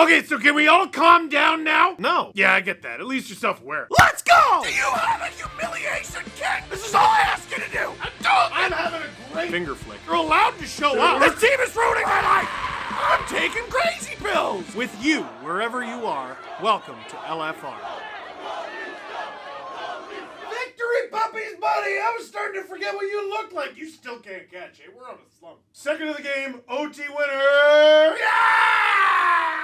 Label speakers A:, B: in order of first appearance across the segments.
A: Okay, so can we all calm down now? No. Yeah, I get that. At least you're self-aware. Let's go! Do you have a humiliation kit? This is all I ask you to do. I'm having a great finger flick. You're allowed to show up. This team is ruining my life. I'm taking crazy pills. With you, wherever you are, welcome to LFR. Victory puppies, buddy! I was starting to forget what you look like. You still can't catch it. We're on a slump. Second of the game, OT winner! Yeah!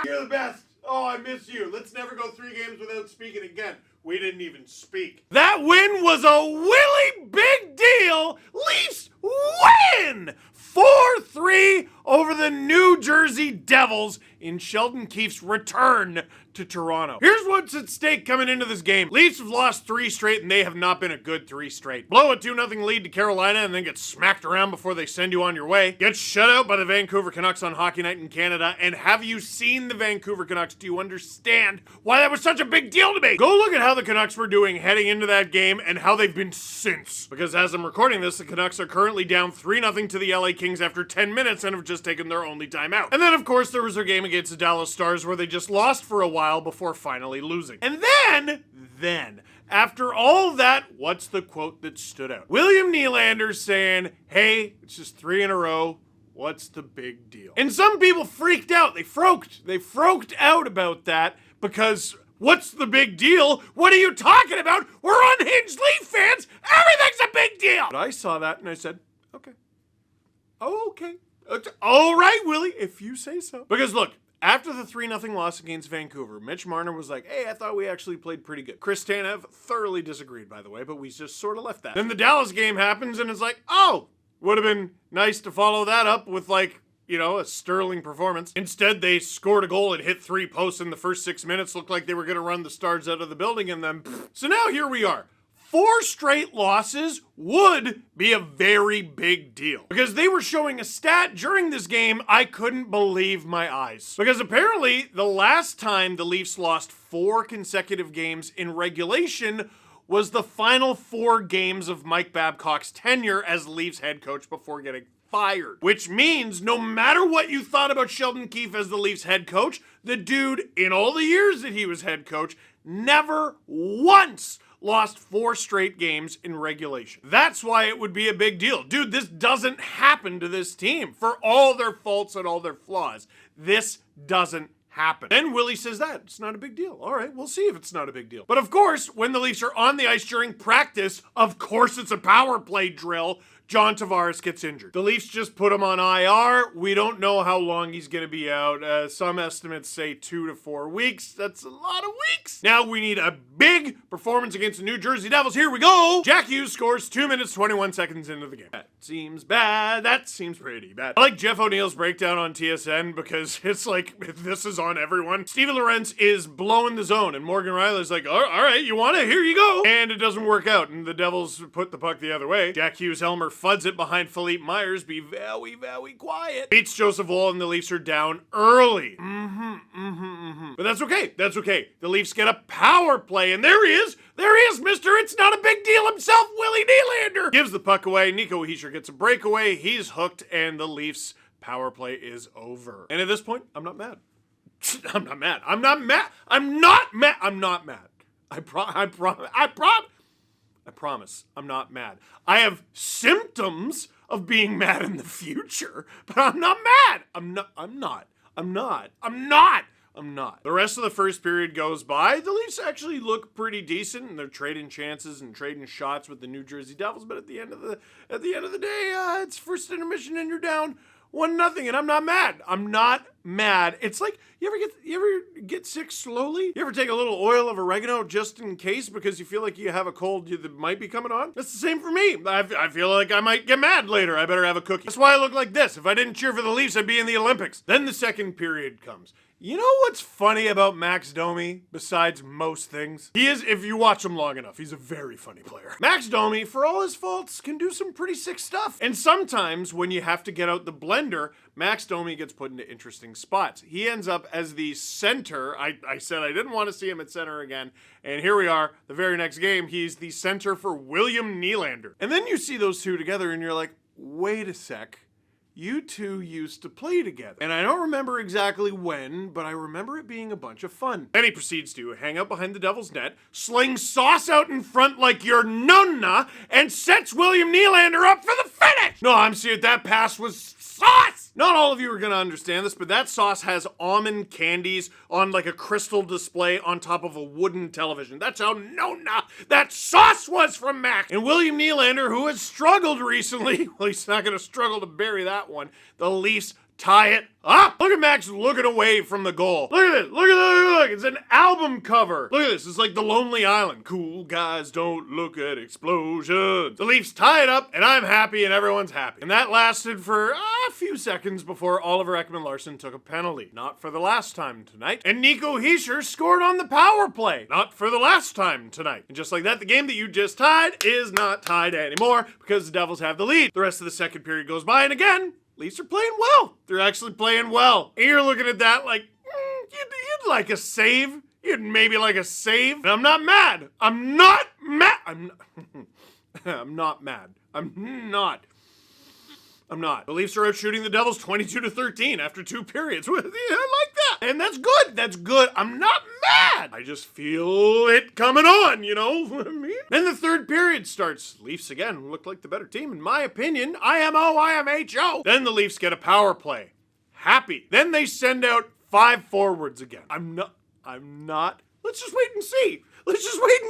A: You're the best. Oh, I miss you. Let's never go 3 games without speaking again. We didn't even speak. That win was a Willy big deal. Leafs win! 4-3 over the New Jersey Devils in Sheldon Keefe's return to Toronto. Here's what's at stake coming into this game. Leafs have lost 3 straight, and they have not been a good 3 straight. Blow a 2-0 lead to Carolina and then get smacked around before they send you on your way. Get shut out by the Vancouver Canucks on Hockey Night in Canada. And have you seen the Vancouver Canucks? Do you understand why that was such a big deal to me? Go look at how the Canucks were doing heading into that game and how they've been since. Because as I'm recording this, the Canucks are currently down 3-0 to the LA Kings after 10 minutes and have just taken their only timeout. And then, of course, there was their game against the Dallas Stars where they just lost for a while before finally losing. And then, after all that, what's the quote that stood out? William Nylander saying, hey, it's just 3 in a row. What's the big deal? And some people freaked out. They froked out about that because what's the big deal? What are you talking about? We're unhinged Leaf fans. Everything's a big deal. But I saw that and I said, okay. Okay. All right, Willy, if you say so. Because look, after the 3-0 loss against Vancouver, Mitch Marner was like, hey, I thought we actually played pretty good. Chris Tanev thoroughly disagreed, by the way, but we just sort of left that. Then the Dallas game happens and it's like, oh, would have been nice to follow that up with like, you know, a sterling performance. Instead, they scored a goal and hit 3 posts in the first 6 minutes. Looked like they were going to run the Stars out of the building and then, so now here we are. 4 straight losses would be a very big deal. Because they were showing a stat during this game, I couldn't believe my eyes. Because apparently, the last time the Leafs lost 4 consecutive games in regulation was the final 4 games of Mike Babcock's tenure as Leafs head coach before getting fired. Which means no matter what you thought about Sheldon Keefe as the Leafs head coach, the dude, in all the years that he was head coach, never once lost 4 straight games in regulation. That's why it would be a big deal. Dude, this doesn't happen to this team. For all their faults and all their flaws, this doesn't happen. Then Willy says that. It's not a big deal. All right, we'll see if it's not a big deal. But of course, when the Leafs are on the ice during practice, of course it's a power play drill, John Tavares gets injured. The Leafs just put him on IR. We don't know how long he's going to be out. Some estimates say 2 to 4 weeks. That's a lot of weeks. Now we need a big performance against the New Jersey Devils. Here we go. Jack Hughes scores 2 minutes, 21 seconds into the game. That seems bad. That seems pretty bad. I like Jeff O'Neill's breakdown on TSN because it's like, this is on everyone. Steven Lorentz is blowing the zone and Morgan Riley's like, all right, you want it? Here you go. And it doesn't work out and the Devils put the puck the other way. Jack Hughes-Helmer fuds it behind Philippe Myers. Be very, very quiet. Beats Joseph Woll and the Leafs are down early. But that's okay. That's okay. The Leafs get a power play and there he is. There he is, mister. It's not a big deal himself. Willy Nylander gives the puck away. Nico Hischier gets a breakaway. He's hooked and the Leafs power play is over. And at this point, I'm not mad. I'm not mad. I'm not mad. I'm not mad. I'm not mad. I promise I'm not mad. I have symptoms of being mad in the future, but I'm not mad. I'm not. The rest of the first period goes by. The Leafs actually look pretty decent and they're trading chances and trading shots with the New Jersey Devils, but at the end of the day, it's first intermission and you're down 1-0, and I'm not mad. I'm not mad. It's like, you ever get sick slowly? You ever take a little oil of oregano just in case because you feel like you have a cold that might be coming on? That's the same for me. I feel like I might get mad later. I better have a cookie. That's why I look like this. If I didn't cheer for the Leafs, I'd be in the Olympics. Then the second period comes. You know what's funny about Max Domi, besides most things? He is, if you watch him long enough, he's a very funny player. Max Domi, for all his faults, can do some pretty sick stuff. And sometimes, when you have to get out the blender, Max Domi gets put into interesting spots. He ends up as the center. I said I didn't want to see him at center again. And here we are, the very next game, he's the center for William Nylander. And then you see those two together and you're like, wait a sec. you two used to play together. And I don't remember exactly when, but I remember it being a bunch of fun. Then he proceeds to hang out behind the Devil's net, sling sauce out in front like your nonna, and sets William Nylander up for the finish! No, I'm serious, that pass was sauce! Not all of you are gonna understand this, but that sauce has almond candies on like a crystal display on top of a wooden television. That's how nonna that sauce was from Max. And William Nylander, who has struggled recently, well, he's not gonna struggle to bury that one. The Leafs tie it up. Look at Max looking away from the goal. Look at this. Look. It's an album cover. Look at this. It's like The Lonely Island. Cool guys don't look at explosions. The Leafs tie it up, and I'm happy, and everyone's happy. And that lasted for a few seconds before Oliver Ekman-Larsson took a penalty. Not for the last time tonight. And Nico Hischier scored on the power play. Not for the last time tonight. And just like that, the game that you just tied is not tied anymore because the Devils have the lead. The rest of the second period goes by, and again, Leafs are playing well. They're actually playing well. And you're looking at that like, you'd like a save. You'd maybe like a save. And I'm not mad. I'm not mad. I'm not mad. I'm not. The Leafs are out shooting the Devils 22-13 after 2 periods. I like that. And that's good. That's good. I'm not mad. I just feel it coming on, you know what I mean? Then the third period starts. Leafs again look like the better team, in my opinion. IMO. Then the Leafs get a power play. Happy. Then they send out 5 forwards again. I'm not. Let's just wait and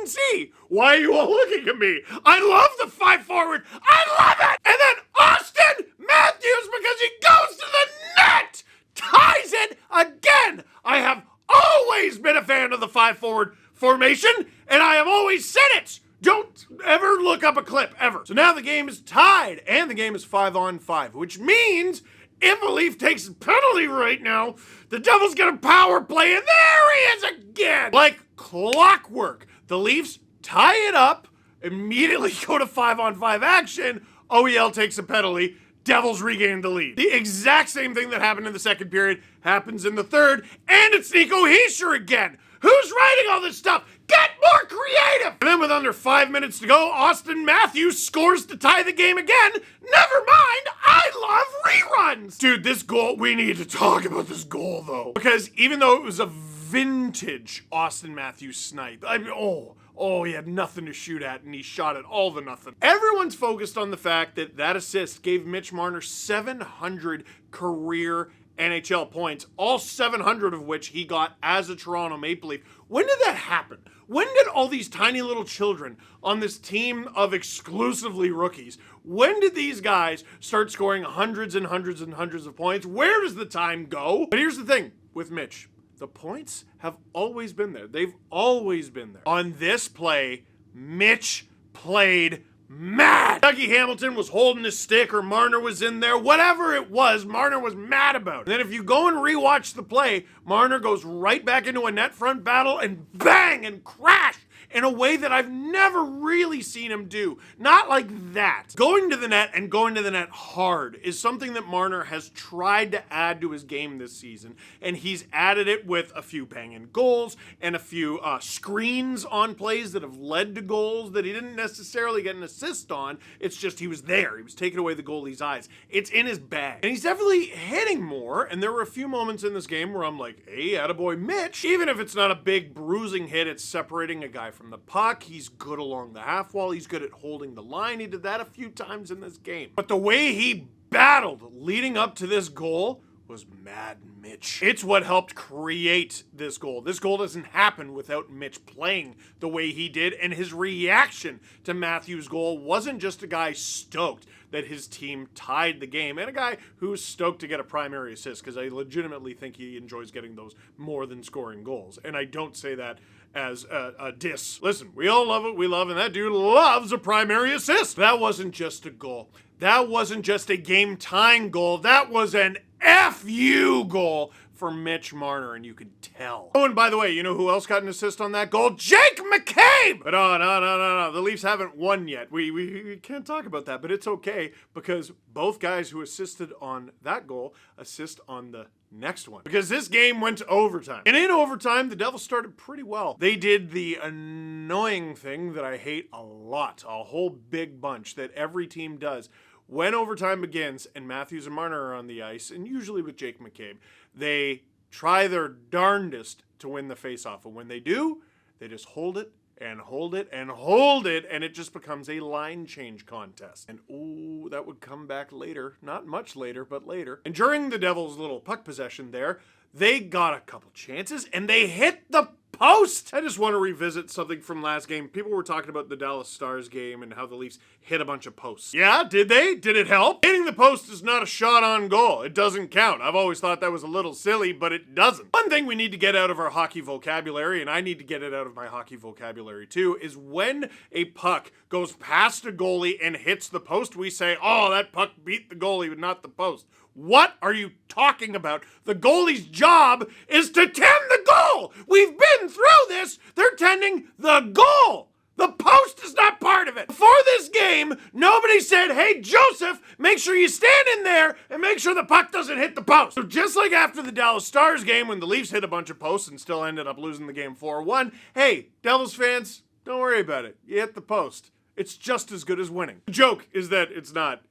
A: see. Why are you all looking at me? I love the 5 forward. I love it. And then Austin Matthews, because he goes to the net, ties it again. I have always been a fan of the 5 forward formation, and I have always said it. Don't ever look up a clip, ever. So now the game is tied, and the game is 5-on-5, which means if a Leaf takes a penalty right now, the Devils get a power play, and there he is again. Like clockwork. The Leafs tie it up, immediately go to 5-on-5 action. OEL takes a penalty. Devils regain the lead. The exact same thing that happened in the second period happens in the third, and it's Nico Hischier again. Who's writing all this stuff? Get more creative! And then with under 5 minutes to go, Austin Matthews scores to tie the game again. Never mind, I love reruns! Dude, this goal, we need to talk about this goal though. Because even though it was a vintage Austin Matthews snipe, he had nothing to shoot at, and he shot at all the nothing. Everyone's focused on the fact that that assist gave Mitch Marner 700 career NHL points, all 700 of which he got as a Toronto Maple Leaf. When did that happen? When did all these tiny little children on this team of exclusively rookies, when did these guys start scoring hundreds and hundreds and hundreds of points? Where does the time go? But here's the thing with Mitch. The points have always been there. They've always been there. On this play, Mitch played mad. Dougie Hamilton was holding his stick, or Marner was in there. Whatever it was, Marner was mad about it. And then if you go and rewatch the play, Marner goes right back into a net front battle and bang and crash in a way that I've never really seen him do. Not like that. Going to the net and going to the net hard is something that Marner has tried to add to his game this season, and he's added it with a few banging goals and a few screens on plays that have led to goals that he didn't necessarily get an assist on. It's just he was there. He was taking away the goalie's eyes. It's in his bag. And he's definitely hitting more, and there were a few moments in this game where I'm like, hey, attaboy Mitch. Even if it's not a big bruising hit, it's separating a guy from the puck. He's good along the half wall. He's good at holding the line. He did that a few times in this game. But the way he battled leading up to this goal was Mad Mitch. It's what helped create this goal. This goal doesn't happen without Mitch playing the way he did, and his reaction to Matthews' goal wasn't just a guy stoked that his team tied the game, and a guy who's stoked to get a primary assist, because I legitimately think he enjoys getting those more than scoring goals. And I don't say that as a diss. Listen, we all love what we love, and that dude loves a primary assist. That wasn't just a goal. That wasn't just a game-tying goal. That was an FU goal for Mitch Marner, and you could tell. Oh, and by the way, you know who else got an assist on that goal? Jake McCabe! But no. The Leafs haven't won yet. We can't talk about that, but it's okay, because both guys who assisted on that goal assist on the next one. Because this game went to overtime. And in overtime, the Devils started pretty well. They did the annoying thing that I hate a lot, a whole big bunch that every team does, when overtime begins and Matthews and Marner are on the ice, and usually with Jake McCabe, they try their darndest to win the faceoff. And when they do, they just hold it and hold it and hold it, and it just becomes a line change contest. And ooh, that would come back later. Not much later, but later. And during the Devils' little puck possession there, they got a couple chances, and they hit the post. I just want to revisit something from last game. People were talking about the Dallas Stars game and how the Leafs hit a bunch of posts. Yeah, did they? Did it help? Hitting the post is not a shot on goal. It doesn't count. I've always thought that was a little silly, but it doesn't. One thing we need to get out of our hockey vocabulary, and I need to get it out of my hockey vocabulary too, is when a puck goes past a goalie and hits the post, we say, oh, that puck beat the goalie, but not the post. What are you talking about? The goalie's job is to tend the goal. We've been through this. They're tending the goal. The post is not part of it. Before this game, nobody said, hey, Joseph, make sure you stand in there and make sure the puck doesn't hit the post. So just like after the Dallas Stars game when the Leafs hit a bunch of posts and still ended up losing the game 4-1, hey, Devils fans, don't worry about it. You hit the post. It's just as good as winning. The joke is that it's not.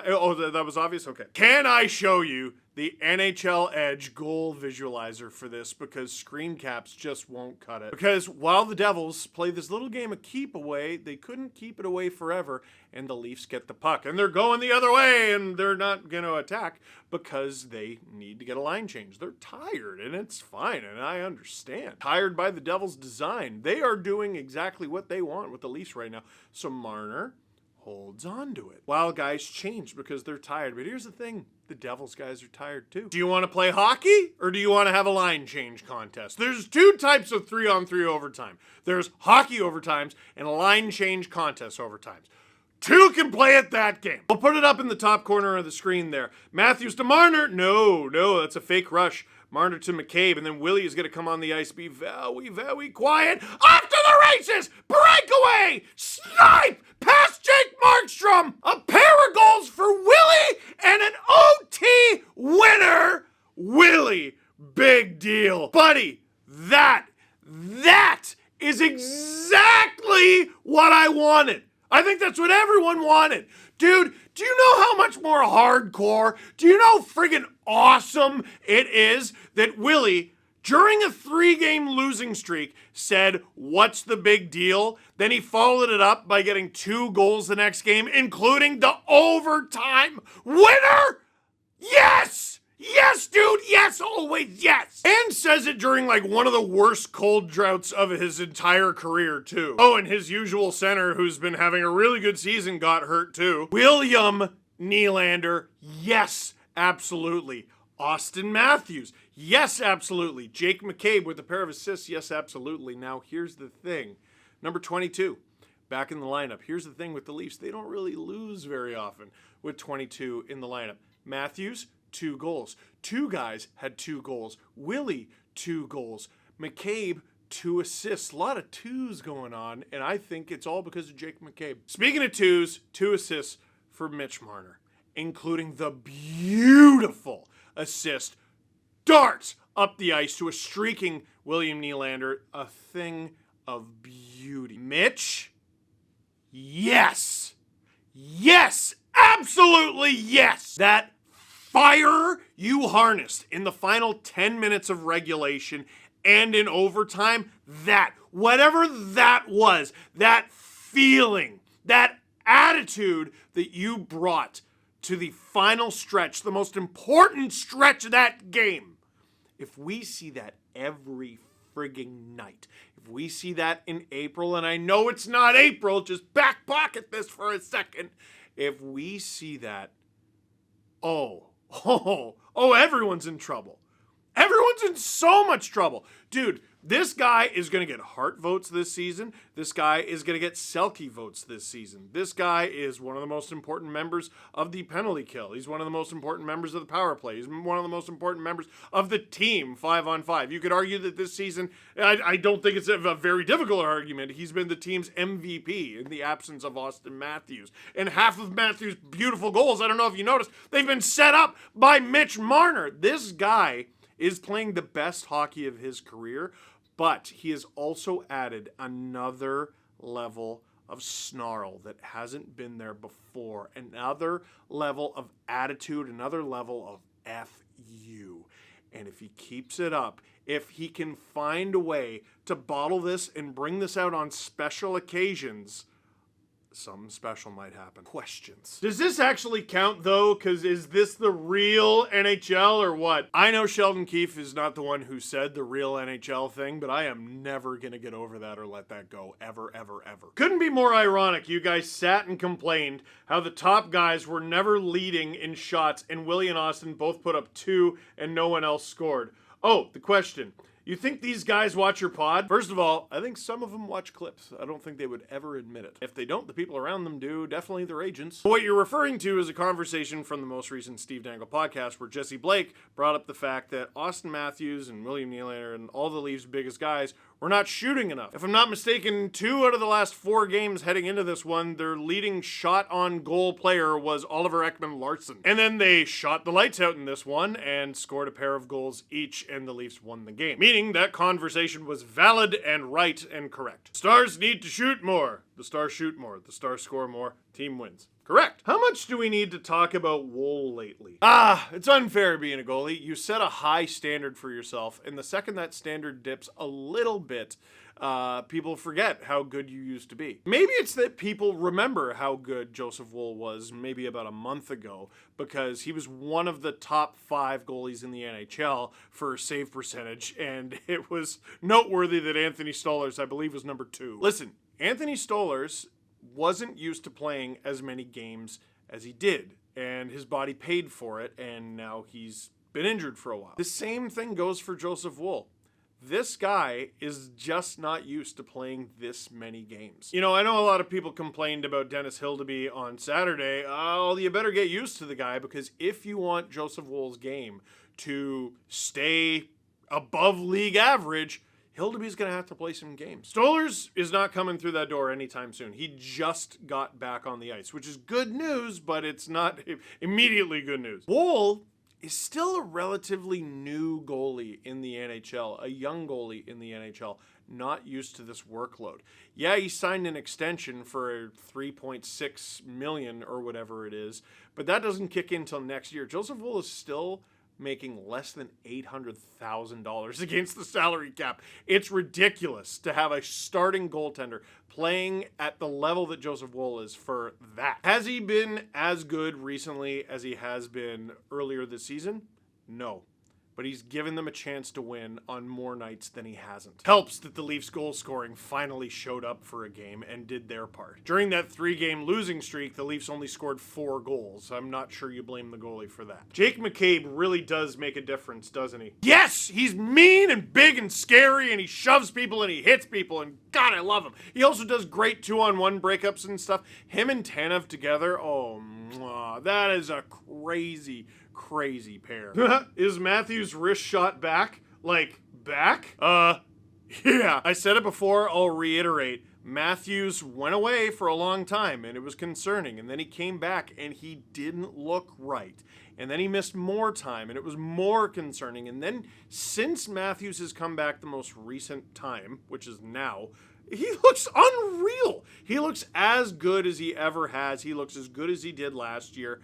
A: Oh, that was obvious? Okay. Can I show you the NHL Edge goal visualizer for this? Because screen caps just won't cut it. Because while the Devils play this little game of keep away, they couldn't keep it away forever, and the Leafs get the puck. And they're going the other way, and they're not going to attack because they need to get a line change. They're tired, and it's fine, and I understand. Tired by the Devils' design. They are doing exactly what they want with the Leafs right now. So Marner holds on to it while guys change because they're tired. But here's the thing. The Devils guys are tired too. Do you want to play hockey or do you want to have a line change contest? There's two types of 3-on-3 overtime. There's hockey overtimes and line change contest overtimes. Two can play at that game. I'll put it up in the top corner of the screen there. Matthews to Marner. No, that's a fake rush. Marner to McCabe, and then Willy is going to come on the ice, be very quiet. Off to the races! Breakaway! Snipe! Past Jake Markstrom! A pair of goals for Willy and an OT winner! Willy, big deal. Buddy, that is exactly what I wanted. I think that's what everyone wanted. Dude, do you know how much more hardcore, do you know friggin' awesome it is that Willy, during a 3-game losing streak, said, what's the big deal? Then he followed it up by getting 2 goals the next game, including the overtime winner? Yes! Yes, dude, yes, always yes. And says it during like one of the worst cold droughts of his entire career too. Oh, and his usual center who's been having a really good season got hurt too. William Nylander, yes, absolutely. Austin Matthews, yes, absolutely. Jake McCabe with a pair of assists, yes, absolutely. Now here's the thing. Number 22, back in the lineup. Here's the thing with the Leafs. They don't really lose very often with 22 in the lineup. Matthews, 2 goals. 2 guys had 2 goals. Willy, 2 goals. McCabe, 2 assists. A lot of 2s going on, and I think it's all because of Jake McCabe. Speaking of 2s, 2 assists for Mitch Marner, including the beautiful assist, darts up the ice to a streaking William Nylander, a thing of beauty. Mitch, yes. Yes, absolutely yes. That fire you harnessed in the final 10 minutes of regulation and in overtime, that, whatever that was, that feeling, that attitude that you brought to the final stretch, the most important stretch of that game, if we see that every frigging night, if we see that in April, and I know it's not April, just back pocket this for a second, if we see that, oh, everyone's in trouble. Everyone's in so much trouble. Dude, this guy is going to get Hart votes this season. This guy is going to get Selke votes this season. This guy is one of the most important members of the penalty kill. He's one of the most important members of the power play. He's one of the most important members of the team 5-on-5. You could argue that this season, I don't think it's a very difficult argument. He's been the team's MVP in the absence of Austin Matthews. And half of Matthews' beautiful goals, I don't know if you noticed, they've been set up by Mitch Marner. This guy is playing the best hockey of his career, but he has also added another level of snarl that hasn't been there before. Another level of attitude, another level of F you. And if he keeps it up, if he can find a way to bottle this and bring this out on special occasions, something special might happen. Questions. Does this actually count though? Because is this the real NHL or what? I know Sheldon Keefe is not the one who said the real NHL thing, but I am never gonna get over that or let that go. Ever, ever, ever. Couldn't be more ironic. You guys sat and complained how the top guys were never leading in shots, and Willy and Austin both put up 2 and no one else scored. Oh, the question. You think these guys watch your pod? First of all, I think some of them watch clips. I don't think they would ever admit it. If they don't, the people around them do. Definitely their agents. But what you're referring to is a conversation from the most recent Steve Dangle podcast where Jesse Blake brought up the fact that Austin Matthews and William Nylander and all the Leafs' biggest guys were not shooting enough. If I'm not mistaken, 2 out of the last 4 games heading into this one, their leading shot on goal player was Oliver Ekman-Larsson. And then they shot the lights out in this one and scored a pair of goals each, and the Leafs won the game. Meaning that conversation was valid and right and correct. Stars need to shoot more. The Stars shoot more. The Stars score more. Team wins. Correct. How much do we need to talk about Wool lately? It's unfair being a goalie. You set a high standard for yourself, and the second that standard dips a little bit, people forget how good you used to be. Maybe it's that people remember how good Joseph Wool was maybe about a month ago because he was one of the top 5 goalies in the NHL for save percentage, and it was noteworthy that Anthony Stolarz, I believe, was number 2. Listen, Anthony Stolarz wasn't used to playing as many games as he did, and his body paid for it, and now he's been injured for a while. The same thing goes for Joseph Wool. This guy is just not used to playing this many games. You know, I know a lot of people complained about Dennis Hildeby on Saturday. Oh, you better get used to the guy, because if you want Joseph Wool's game to stay above league average, Hildeby's going to have to play some games. Stolarz is not coming through that door anytime soon. He just got back on the ice, which is good news, but it's not immediately good news. Wool is still a relatively new goalie in the NHL, a young goalie in the NHL, not used to this workload. Yeah, he signed an extension for $3.6 million or whatever it is, but that doesn't kick in until next year. Joseph Wool is still making less than $800,000 against the salary cap. It's ridiculous to have a starting goaltender playing at the level that Joseph Wool is for that. Has he been as good recently as he has been earlier this season? No. But he's given them a chance to win on more nights than he hasn't. Helps that the Leafs goal scoring finally showed up for a game and did their part. During that 3-game losing streak, the Leafs only scored 4 goals. I'm not sure you blame the goalie for that. Jake McCabe really does make a difference, doesn't he? Yes, he's mean and big and scary, and he shoves people and he hits people, and God, I love him. He also does great 2-on-1 breakups and stuff. Him and Tanev together, oh, that is a crazy pair. Is Matthews' wrist shot back? Like, back? Yeah. I said it before, I'll reiterate. Matthews went away for a long time, and it was concerning, and then he came back, and he didn't look right. And then he missed more time, and it was more concerning. And then, since Matthews has come back the most recent time, which is now, he looks unreal. He looks as good as he ever has. He looks as good as he did last year.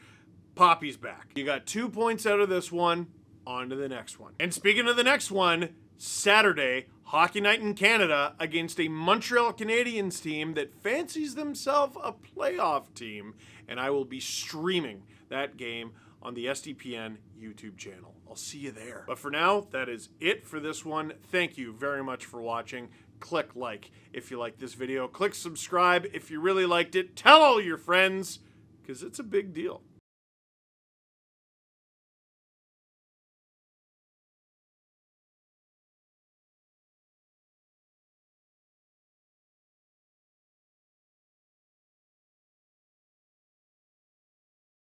A: Poppy's back. You got 2 points out of this one, on to the next one. And speaking of the next one, Saturday, Hockey Night in Canada against a Montreal Canadiens team that fancies themselves a playoff team, and I will be streaming that game on the SDPN YouTube channel. I'll see you there. But for now, that is it for this one. Thank you very much for watching. Click like if you like this video. Click subscribe if you really liked it. Tell all your friends, because it's a big deal.